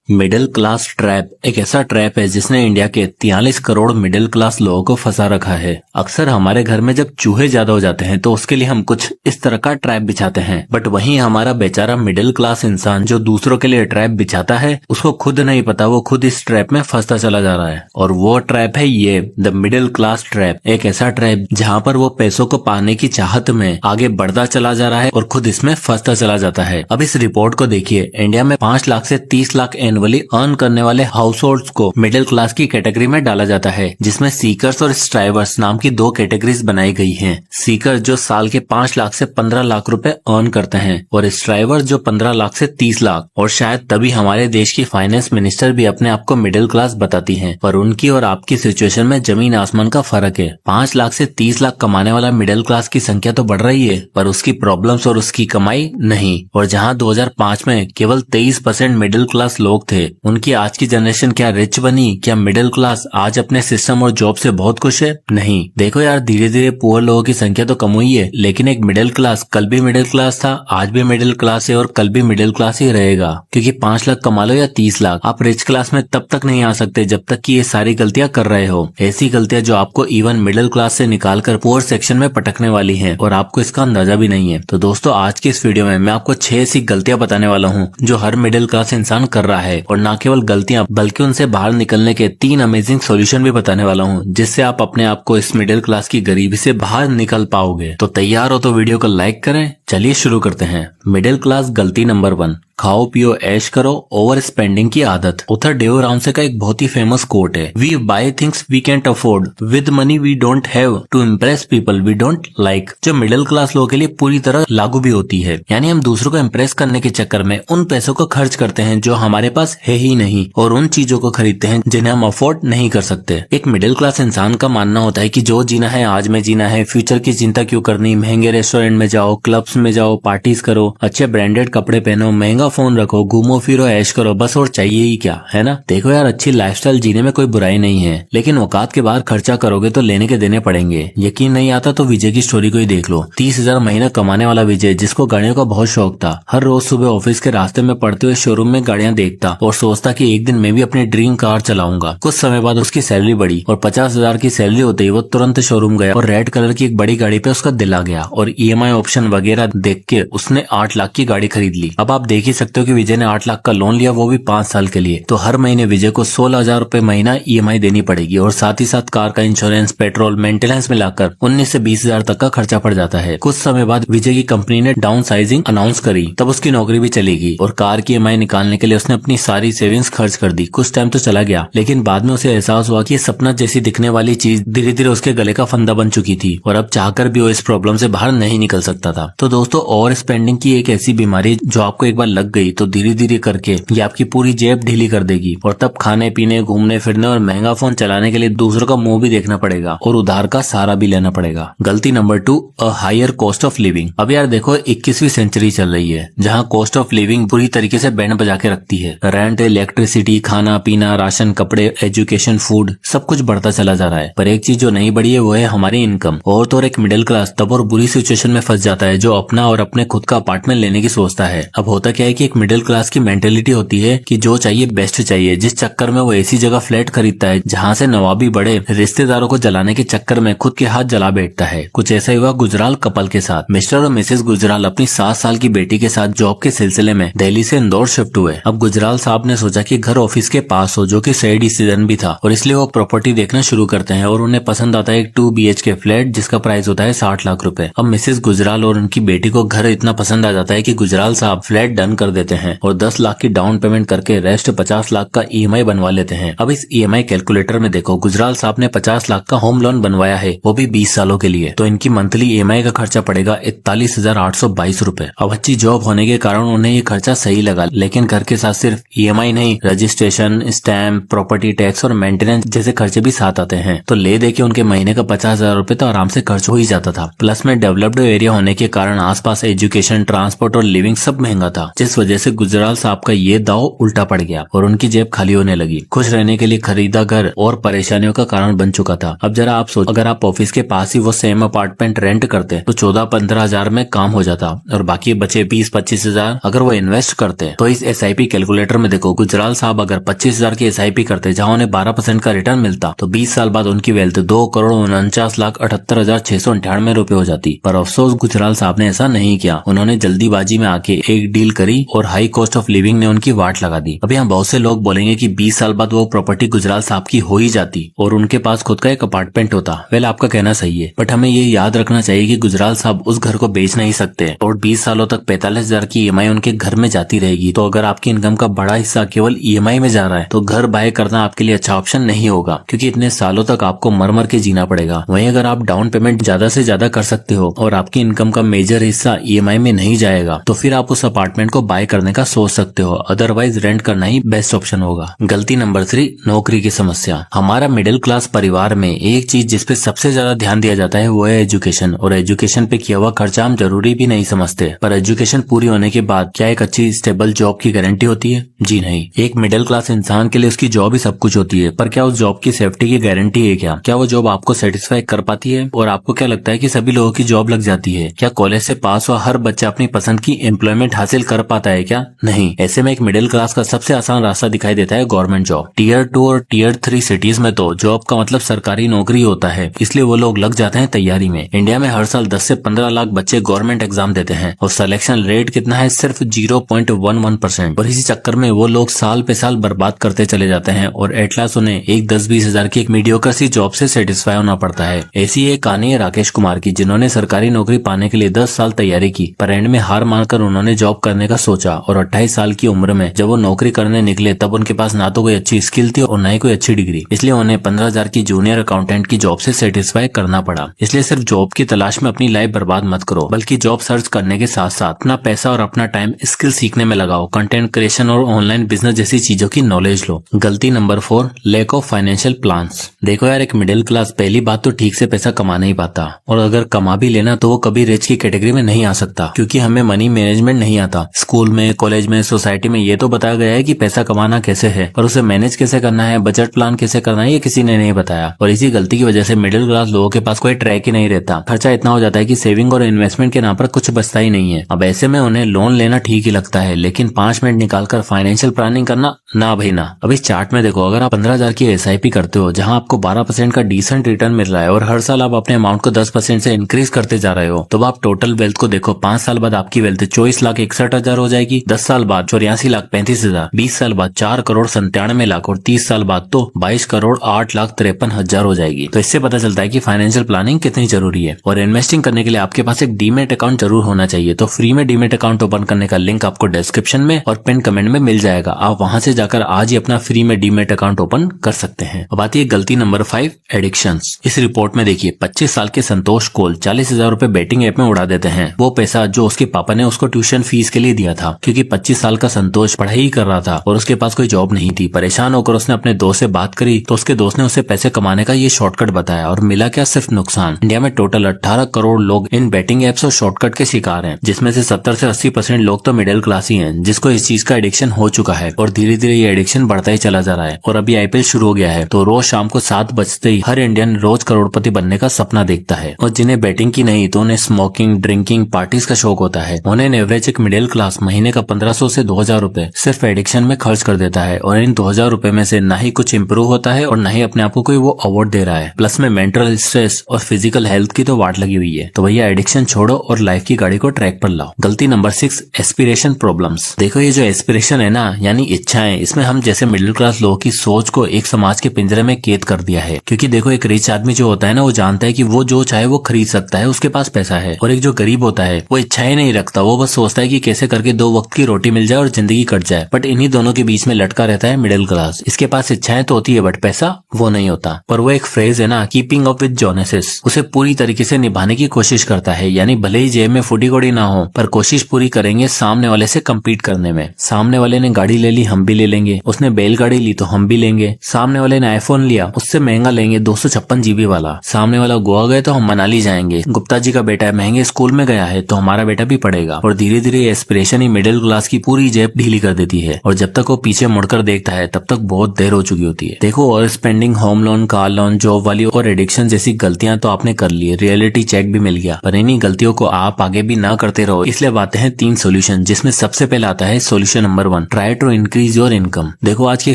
Middle class trap एक ऐसा trap है जिसने इंडिया के 43 करोड़ मिडिल क्लास लोगों को फंसा रखा है। अक्सर हमारे घर में जब चूहे ज्यादा हो जाते हैं तो उसके लिए हम कुछ इस तरह का ट्रैप बिछाते हैं, बट वहीं हमारा बेचारा मिडिल क्लास इंसान जो दूसरों के लिए ट्रैप बिछाता है उसको खुद नहीं पता वो खुद इस ट्रैप में फंसता चला जा रहा है। और वो ट्रैप है ये द मिडिल क्लास ट्रैप। एक ऐसा ट्रैप जहाँ पर वो पैसों को पाने की चाहत में आगे बढ़ता चला जा रहा है और खुद इसमें फंसता चला जाता है। अब इस रिपोर्ट को देखिए, इंडिया में 5 लाख से 30 लाख एनुअली अर्न करने वाले हाउस होल्ड को मिडिल क्लास की कैटेगरी में डाला जाता है, जिसमें सीकर्स और स्ट्राइवर्स नाम की 2 कैटेगरीज बनाई गई हैं। सीकर जो साल के 5 लाख से 15 लाख रुपए अर्न करते हैं और स्ट्राइवर जो 15 लाख से 30 लाख। और शायद तभी हमारे देश की फाइनेंस मिनिस्टर भी अपने आप को मिडिल क्लास बताती हैं, पर उनकी और आपकी सिचुएशन में जमीन आसमान का फर्क है। 5 लाख से 30 लाख कमाने वाला मिडिल क्लास की संख्या तो बढ़ रही है, पर उसकी प्रॉब्लम्स और उसकी कमाई नहीं। और जहां 2005 में केवल 23% मिडिल क्लास लोग थे, उनकी आज की जनरेशन क्या रिच बनी? क्या मिडिल क्लास आज अपने सिस्टम और जॉब से बहुत खुश है? नहीं। देखो यार, धीरे धीरे पुअर लोगों की संख्या तो कम हुई है, लेकिन एक मिडिल क्लास कल भी मिडिल क्लास था, आज भी मिडिल क्लास है और कल भी मिडिल क्लास ही रहेगा। क्योंकि 5 लाख कमा लो या 30 लाख, आप रिच क्लास में तब तक नहीं आ सकते जब तक कि ये सारी गलतियां कर रहे हो। ऐसी गलतियां जो आपको इवन मिडिल क्लास से निकालकर पुअर सेक्शन में पटकने वाली हैं और आपको इसका अंदाजा भी नहीं है। तो दोस्तों, आज की इस वीडियो में मैं आपको 6 ऐसी गलतियां बताने वाला हूँ जो हर मिडिल क्लास इंसान कर रहा है, और न केवल गलतियां बल्कि उनसे बाहर निकलने के 3 अमेजिंग सॉल्यूशन भी बताने वाला हूँ, जिससे आप अपने आप को इस मिडिल क्लास की गरीबी से बाहर निकल पाओगे। तो तैयार हो तो वीडियो को लाइक करें। चलिए शुरू करते हैं। मिडिल क्लास गलती नंबर 1, खाओ पियो ऐश करो, ओवर स्पेंडिंग की आदत। ऑथर डेव रामसे का एक बहुत ही फेमस कोट है, we buy things we can't afford with money we don't have to impress people we don't like. जो मिडिल क्लास लोगों के लिए पूरी तरह लागू भी होती है। यानी हम दूसरों को इम्प्रेस करने के चक्कर में उन पैसों को खर्च करते हैं जो हमारे पास है ही नहीं, और उन चीजों को खरीदते हैं जिन्हें हम अफोर्ड नहीं कर सकते। एक मिडिल क्लास इंसान का मानना होता है कि जो जीना है आज में जीना है, फ्यूचर की चिंता क्यों करनी। महंगे रेस्टोरेंट में जाओ, क्लब्स में जाओ, पार्टीज करो, अच्छे ब्रांडेड कपड़े पहनो, महंगा फोन रखो, घूमो फिरो ऐश करो, बस और चाहिए ही क्या, है ना। देखो यार, अच्छी लाइफस्टाइल जीने में कोई बुराई नहीं है, लेकिन औकात के बाहर खर्चा करोगे तो लेने के देने पड़ेंगे। यकीन नहीं आता तो विजय की स्टोरी को ही देख लो। 30,000 महीना कमाने वाला विजय, जिसको गाड़ियों का बहुत शौक था, हर रोज सुबह ऑफिस के रास्ते में पड़ते हुए शोरूम में गाड़ियां देखता और सोचता कि एक दिन मैं भी अपनी ड्रीम कार चलाऊंगा। कुछ समय बाद उसकी सैलरी बढ़ी और 50,000 की सैलरी होते ही वो तुरंत शोरूम गया और रेड कलर की एक बड़ी गाड़ी पे उसका दिल आ गया, और EMI ऑप्शन वगैरह देख के उसने 8 लाख की गाड़ी खरीद ली। अब आप देख ही सकते हो कि विजय ने 8 लाख का लोन लिया, वो भी 5 साल के लिए। तो हर महीने विजय को 16,000 रुपए महीना EMI देनी पड़ेगी, और साथ ही साथ कार का इंश्योरेंस, पेट्रोल, मेंटेनेंस मिलाकर 19 से 20,000 तक का खर्चा पड़ जाता है। कुछ समय बाद विजय की कंपनी ने डाउन साइजिंग अनाउंस करी, तब उसकी नौकरी भी चलेगी और कार की EMI निकालने के लिए उसने अपनी सारी सेविंग्स खर्च कर दी। कुछ टाइम तो चला गया, लेकिन बाद में उसे एहसास हुआ कि ये सपना जैसी दिखने वाली चीज धीरे धीरे उसके गले का फंदा बन चुकी थी, और अब चाहकर भी वो इस प्रॉब्लम से बाहर नहीं निकल सकता था। तो दोस्तों, ओवर स्पेंडिंग की एक ऐसी बीमारी जो आपको एक बार लग गई तो धीरे धीरे करके ये आपकी पूरी जेब ढीली कर देगी, और तब खाने पीने, घूमने फिरने और महंगा फोन चलाने के लिए दूसरों का मुंह भी देखना पड़ेगा और उधार का सहारा भी लेना पड़ेगा। गलती number 2, a higher cost of living. अब यार देखो, 21वीं सेंचुरी चल रही है जहाँ कॉस्ट ऑफ लिविंग पूरी तरीके से बैंड बजा के रखती है। रेंट, इलेक्ट्रिसिटी, खाना पीना, राशन, कपड़े, एजुकेशन, फूड, सब कुछ बढ़ता चला जा रहा है, पर एक चीज जो नहीं बढ़ी है वो है हमारी इनकम। और तो एक मिडिल क्लास तब और बुरी सिचुएशन में फंस जाता है जो अपना और अपने खुद का अपार्टमेंट लेने की सोचता है। अब होता क्या है कि एक मिडिल क्लास की मेंटेलिटी होती है कि जो चाहिए बेस्ट चाहिए, जिस चक्कर में वो ऐसी जगह फ्लैट खरीदता है जहाँ से नवाबी बढ़े, रिश्तेदारों को जलाने के चक्कर में खुद के हाथ जला बैठता है। कुछ ऐसा ही हुआ गुजराल कपल के साथ। मिस्टर और मिसेस गुजराल अपनी 7 साल की बेटी के साथ जॉब के सिलसिले में दिल्ली से इंदौर शिफ्ट हुए। अब गुजराल साहब ने सोचा कि घर ऑफिस के पास हो, जो कि सही डिसीजन भी था, और इसलिए वो प्रॉपर्टी देखना शुरू करते हैं और उन्हें पसंद आता है एक 2 BHK फ्लैट जिसका प्राइस होता है 60 लाख रुपए। अब मिसेस गुजराल और उनकी बेटी को घर इतना पसंद आ जाता है कि गुजराल साहब फ्लैट डन कर देते हैं और 10 लाख की डाउन पेमेंट करके रेस्ट 50 लाख का EMI बनवा लेते हैं। अब इस EMI कैलकुलेटर में देखो, गुजराल साहब ने 50 लाख का होम लोन बनवाया है, वो भी 20 सालों के लिए। तो इनकी मंथली EMI का खर्चा पड़ेगा 41,822 रुपए। अब अच्छी जॉब होने के कारण उन्हें ये खर्चा सही लगा, लेकिन घर के साथ सिर्फ EMI नहीं, रजिस्ट्रेशन, स्टैम्प, प्रॉपर्टी टैक्स और मेंटेनेंस जैसे खर्चे भी साथ आते हैं। तो ले दे के उनके महीने का 50,000 रुपए तो आराम से खर्च हो ही जाता था। प्लस में डेवलप्ड एरिया होने के कारण कारण आसपास एजुकेशन, ट्रांसपोर्ट और लिविंग सब महंगा था, जिस वजह से गुजराल साहब का ये दाव उल्टा पड़ गया और उनकी जेब खाली होने लगी। खुश रहने के लिए खरीदा घर और परेशानियों का कारण बन चुका था। अब जरा आप सोचो, अगर आप ऑफिस के पास ही वो सेम अपार्टमेंट रेंट करते तो 14-15 हजार में काम हो जाता और बाकी बचे 20-25 हजार अगर वो इन्वेस्ट करते। तो इस SIP कैलकुलेटर में देखो, गुजराल साहब अगर 25,000 की SIP करते जहां उन्हें 12% का रिटर्न मिलता तो 20 साल बाद उनकी वेल्थ 2,49,78,698 रुपए हो जाती। पर अफसोस गुजराल साहब ने ऐसा नहीं किया। उन्होंने जल्दीबाजी में आके एक डील करी और हाई कॉस्ट ऑफ लिविंग ने उनकी वाट लगा दी। अब यहाँ बहुत से लोग बोलेंगे कि 20 साल बाद वो प्रॉपर्टी गुजराल साहब की हो ही जाती और उनके पास खुद का एक अपार्टमेंट होता। वेल, आपका कहना सही है, बट हमें ये याद रखना चाहिए कि गुजराल साहब उस घर को बेच नहीं सकते और 20 सालों तक 45,000 की EMI उनके घर में जाती रहेगी। तो अगर आपकी इनकम का बड़ा हिस्सा केवल EMI में जा रहा है तो घर बाय करना आपके लिए अच्छा ऑप्शन नहीं होगा, क्योंकि इतने सालों तक आपको मर मर के जीना पड़ेगा। वहीं अगर आप डाउन पेमेंट ज्यादा से ज्यादा कर सकते हो और आपकी इनकम का मेजर हिस्सा EMI में नहीं जाएगा तो फिर आप उस अपार्टमेंट को बाय करने का सोच सकते हो, अदरवाइज रेंट करना ही बेस्ट ऑप्शन होगा। गलती नंबर 3, नौकरी की समस्या। हमारा मिडिल क्लास परिवार में एक चीज जिसपे सबसे ज्यादा ध्यान दिया जाता है वो है एजुकेशन, और एजुकेशन पे किया हुआ खर्चा हम जरूरी भी नहीं समझते। पर एजुकेशन पूरी होने के बाद क्या एक अच्छी स्टेबल जॉब की गारंटी होती है? जी नहीं। एक मिडिल क्लास इंसान के लिए उसकी जॉब ही सब कुछ होती है, पर क्या उस जॉब की सेफ्टी की गारंटी है क्या वो जॉब आपको सेटिस्फाई कर पाती है? और आपको क्या लगता है कि सभी लोगों की जॉब लग जाती है? क्या कॉलेज से पास हुआ हर बच्चा अपनी पसंद की एम्प्लॉयमेंट हासिल कर पाता है क्या? नहीं। ऐसे में एक मिडिल क्लास का सबसे आसान रास्ता दिखाई देता है गवर्नमेंट जॉब। Tier 2 और Tier 3 सिटीज में तो जॉब का मतलब सरकारी नौकरी होता है, इसलिए वो लोग लग जाते हैं तैयारी में। इंडिया में हर साल 10 से 15 लाख बच्चे गवर्नमेंट एग्जाम देते हैं और सिलेक्शन रेट कितना है? सिर्फ 0.11%। और इसी चक्कर में वो लोग साल पे साल बर्बाद करते चले जाते हैं और एट लास्ट उन्हें एक 10-20 हजार की एक मीडियोकर सी जॉब से सेटिस्फाई होना पड़ता है। ऐसी एक कहानी है राकेश कुमार की, जिन्होंने सरकारी नौकरी पाने के लिए 10 साल तैयारी की, पर एंड में हार मानकर उन्होंने जॉब करने का सोचा और 28 साल की उम्र में जब वो नौकरी करने निकले तब उनके पास ना तो कोई अच्छी स्किल थी और ना ही कोई अच्छी डिग्री, इसलिए उन्हें 15,000 की जूनियर अकाउंटेंट की जॉब से सेटिस्फाई करना पड़ा। इसलिए सिर्फ जॉब की तलाश में अपनी लाइफ बर्बाद मत करो, बल्कि जॉब सर्च करने के साथ साथ अपना पैसा और अपना टाइम स्किल सीखने में लगाओ, कंटेंट क्रिएशन और ऑनलाइन बिजनेस जैसी चीजों की नॉलेज लो। गलती number 4, lack of financial plans. देखो यार, एक मिडिल क्लास पहली बात तो ठीक से पैसा कमा नहीं पाता, और अगर कमा भी लेना तो वो कभी रिच की कैटेगरी में नहीं आ सकता, क्योंकि हमें मनी मैनेजमेंट नहीं आता। स्कूल में, कॉलेज में, सोसाइटी में ये तो बताया गया है कि पैसा कमाना कैसे है, पर उसे मैनेज कैसे करना है, बजट प्लान कैसे करना है, ये किसी ने नहीं बताया। और इसी गलती की वजह से मिडिल क्लास लोगों के पास कोई ट्रैक ही नहीं रहता। खर्चा इतना हो जाता है कि सेविंग और इन्वेस्टमेंट के नाम पर कुछ बचता ही नहीं है। अब ऐसे में उन्हें लोन लेना ठीक ही लगता है, लेकिन 5 मिनट निकालकर फाइनेंशियल प्लानिंग करना, ना भाई ना। अब इस चार्ट में देखो, अगर आप 15,000 की SIP करते हो जहां आपको 12% का डिसेंट रिटर्न मिल रहा है और हर साल आप अपने अमाउंट को 10% से इंक्रीज करते जा रहे हो, तो आप टोटल वेल्थ को देखो। 5 साल बाद आपकी वेल्थ 24,61,000 हो जाएगी, 10 साल बाद 84,35,000, 20 साल बाद 4,97,00,000 और 30 साल बाद तो 22,08,53,000 हो जाएगी। तो इससे पता चलता है कि फाइनेंशियल प्लानिंग कितनी जरूरी है। और इन्वेस्टिंग करने के लिए आपके पास एक डीमेट अकाउंट जरूर होना चाहिए। तो फ्री में डीमेट अकाउंट ओपन करने का लिंक आपको डिस्क्रिप्शन में और पिन कमेंट में मिल जाएगा। आप वहां से जाकर आज ही अपना फ्री में डीमेट अकाउंट ओपन कर सकते हैं। अब आती है गलती नंबर 5, एडिक्शंस। इस रिपोर्ट में देखिए, 25 साल के संतोष कोल 40,000 रुपए बेटिंग ऐप में उड़ा देते हैं। वो पैसा जो उसके पापा ने उसको ट्यूशन फीस के लिए दिया था, क्योंकि 25 साल का संतोष पढ़ाई ही कर रहा था और उसके पास कोई जॉब नहीं थी। परेशान होकर उसने अपने दोस्त से बात करी तो उसके दोस्त ने उसे पैसे कमाने का ये शॉर्टकट बताया, और मिला क्या? सिर्फ नुकसान। इंडिया में टोटल 18 करोड़ लोग इन बेटिंग एप्स और शॉर्टकट के शिकार हैं, जिसमें से 70 से 80% लोग तो मिडिल क्लास ही हैं, जिसको इस चीज का एडिक्शन हो चुका है और धीरे धीरे ये एडिक्शन बढ़ता ही चला जा रहा है। और अभी IPL शुरू हो गया है तो रोज शाम को 7 बजते ही हर इंडियन रोज करोड़पति बनने का सपना देखता है, और जिन्हें बैटिंग की नहीं तो उन्हें स्मोकिंग, ड्रिंकिंग, पार्टीज का शौक होता है। उन्हें एवरेज एक मिडिल क्लास महीने का 1500 से 2,000 रुपए सिर्फ एडिक्शन में खर्च कर देता है, और इन 2,000 रुपए में से न ही कुछ इम्प्रूव होता है और न ही अपने आप को कोई वो अवार्ड दे रहा है। प्लस में मेंटल स्ट्रेस और फिजिकल हेल्थ की तो वाट लगी हुई है। तो भैया एडिक्शन छोड़ो और लाइफ की गाड़ी को ट्रैक पर लाओ। गलती नंबर 6, एस्पिरेशन प्रॉब्लम्स। देखो, ये जो एस्पिरेशन है ना, यानी इच्छाएं, इसमें हम जैसे मिडिल क्लास लोगों की सोच को एक समाज के पिंजरे में कैद कर दिया है। क्योंकि देखो, एक रिच आदमी जो होता है ना, वो जानता है कि वो जो चाहे वो खरीद सकता है, उसके पास पैसा है। और एक जो गरीब होता है वो इच्छाएं नहीं रखता, वो बस सोचता है कि कैसे करके 2 वक्त की रोटी मिल जाए और जिंदगी कट जाए। बट इन्हीं दोनों के बीच में लटका रहता है मिडिल क्लास। इसके पास इच्छाएं तो होती है बट पैसा वो नहीं होता। पर वो एक फ्रेज है ना, कीपिंग अप विद जोनेसेस, उसे पूरी तरीके से निभाने की कोशिश करता है। यानी भले ही जेब में फूटी कोड़ी ना हो, पर कोशिश पूरी करेंगे सामने वाले से कम्पीट करने में। सामने वाले ने गाड़ी ले ली, हम भी ले लेंगे। उसने बैलगाड़ी ली तो हम भी लेंगे। सामने वाले ने आईफोन लिया, उससे महंगा लेंगे, 256 GB वाला। सामने वाला गोवा गए तो हम मनाली जाएंगे। गुप्ता जी का बेटा है, महंगे स्कूल स्कूल में गया है तो हमारा बेटा भी पढ़ेगा। और धीरे धीरे एस्पिरेशन ही मिडिल क्लास की पूरी जेब ढीली कर देती है और जब तक वो पीछे मुड़कर देखता है तब तक बहुत देर हो चुकी होती है। देखो, और spending, home loan, car loan, job वाली और एडिक्शन जैसी गलतियां तो आपने कर ली, रियलिटी चेक भी मिल गया, पर इन्हीं गलतियों को आप आगे भी ना करते रहो। इसलिए अब आते हैं 3 सोल्यूशन, जिसमें सबसे पहले आता है solution number 1, try to increase your income. देखो, आज की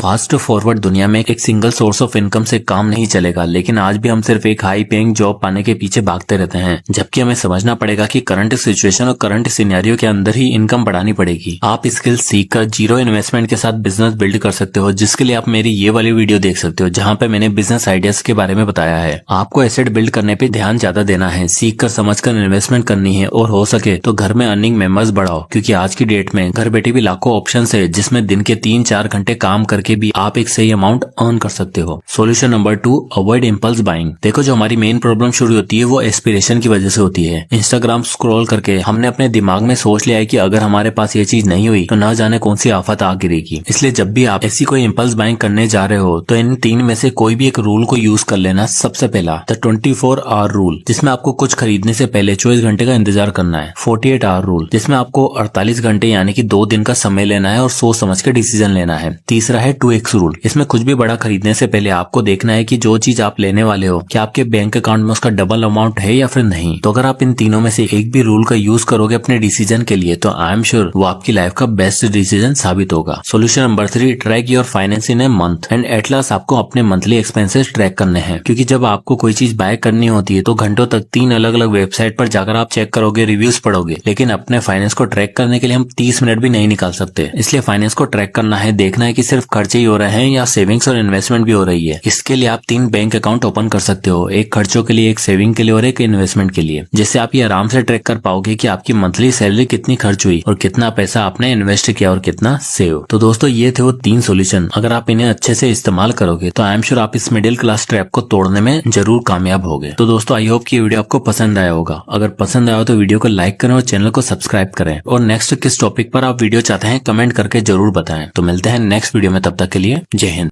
फास्ट फॉरवर्ड दुनिया में एक सिंगल सोर्स ऑफ इनकम से काम नहीं चलेगा, लेकिन आज भी हम सिर्फ एक हाई पेइंग जॉब पाने के पीछे भागते रहते हैं, जबकि हमें समझना पड़ेगा कि करंट सिचुएशन और करंट सिनेरियो के अंदर ही इनकम बढ़ानी पड़ेगी। आप स्किल सीखकर जीरो इन्वेस्टमेंट के साथ बिजनेस बिल्ड कर सकते हो, जिसके लिए आप मेरी ये वाली वीडियो देख सकते हो, जहाँ पे मैंने बिजनेस आइडियाज के बारे में बताया है। आपको एसेट बिल्ड करने पे ध्यान ज्यादा देना है, सीख कर समझ कर इन्वेस्टमेंट करनी है और हो सके तो घर में अर्निंग मेंबर्स बढ़ाओ, क्योंकि आज की डेट में घर बैठे भी लाखों ऑप्शंस है, जिसमें दिन के 3-4 घंटे काम करके भी आप एक सही अमाउंट अर्न कर सकते हो। Solution number 2, avoid impulse buying. देखो, जो हमारी मेन प्रॉब्लम शुरू होती है वो एस्पिरेशन की वजह से होती है। इंस्टाग्राम स्क्रॉल करके हमने अपने दिमाग में सोच लिया है कि अगर हमारे पास ये चीज नहीं हुई तो ना जाने कौन सी आफत आ गिरेगी। इसलिए जब भी आप ऐसी कोई इम्पल्स बाइंग करने जा रहे हो तो इन 3 में से कोई भी एक रूल को यूज कर लेना। सबसे पहला, द 24 आवर रूल, जिसमें आपको कुछ खरीदने से पहले 24 घंटे का इंतजार करना है। 48 आवर रूल, जिसमें आपको 48 घंटे यानी कि 2 दिन का समय लेना है और सोच समझ के डिसीजन लेना है। तीसरा है 2x रूल, इसमें कुछ भी बड़ा खरीदने से पहले आपको देखना है कि जो चीज आप लेने वाले हो क्या आपके बैंक अकाउंट में उसका डबल अमाउंट है या फिर नहीं। तो अगर आप इन तीनों में से एक भी रूल का यूज करोगे अपने डिसीजन के लिए तो आई एम श्योर वो आपकी लाइफ का बेस्ट डिसीजन साबित होगा। Solution number 3, track your finance in a month and at last. आपको अपने मंथली एक्सपेंसेस ट्रैक करने हैं, क्योंकि जब आपको कोई चीज बाय करनी होती है तो घंटों तक 3 अलग अलग वेबसाइट पर जाकर आप चेक करोगे, रिव्यूज पढ़ोगे, लेकिन अपने फाइनेंस को ट्रैक करने के लिए हम 30 मिनट भी नहीं निकाल सकते। इसलिए फाइनेंस को ट्रैक करना है, देखना है कि सिर्फ खर्चे ही हो रहे हैं या सेविंग्स और इन्वेस्टमेंट भी हो रही है। इसके लिए आप 3 बैंक अकाउंट ओपन कर सकते हो, एक खर्चों के लिए, एक सेविंग के लिए और एक इन्वेस्टमेंट के लिए, जिससे आप ये आराम से ट्रैक कर पाओगे कि आपकी मंथली सैलरी कितनी खर्च हुई और कितना पैसा आपने इन्वेस्ट किया और कितना सेव। तो दोस्तों, ये थे वो 3 सोल्यूशन। अगर आप इन्हें अच्छे से इस्तेमाल करोगे तो आई एम श्योर आप इस मिडिल क्लास ट्रैप को तोड़ने में जरूर कामयाब होगे। तो दोस्तों, आई होप कि ये वीडियो आपको पसंद आया होगा। अगर पसंद आया हो तो वीडियो को लाइक करें और चैनल को सब्सक्राइब करें, और नेक्स्ट किस टॉपिक पर आप वीडियो चाहते हैं कमेंट करके जरूर बताएं। तो मिलते हैं नेक्स्ट वीडियो में, तब तक के लिए जय हिंद।